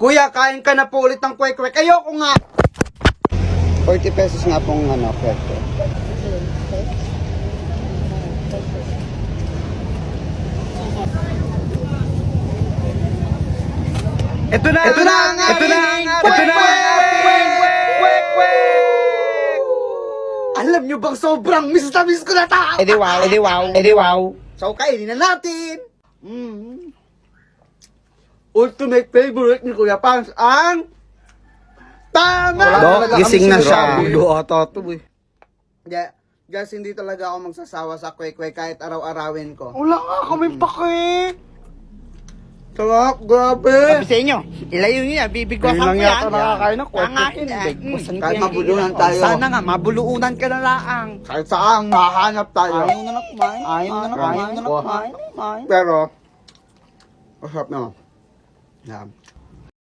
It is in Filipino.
Kuya, kain ka na po ulit ng kwek-kwek. Ayoko nga. 40 pesos nga pong kwek-kwek. Ito na ang kwek-kwek! Alam nyo bang sobrang miss na miss ko na ta? Edi wow. So, kainin na natin. Ultimate favorite ni Kuya Pans ang tama! Gising na siya. Bulo ata ito eh. Yeah. Guys, hindi talaga ako magsasawa sa kwek-kwek kahit araw-arawin ko. Wala nga kami pake. Sarap, grabe! Sabi sa inyo, ilayo niyo yan, bibigwasan ko Ngayon lang yan. yata nakakain ng kwek-kwek Nangain yun, eh. bigwasan Kahit mabulunan tayo. Sana nga, mabuluunan ka na laang. Kahit saan, mahanap tayo. Ayaw na kumain. Ayaw na kumain. Pero, masarap naman. Yeah.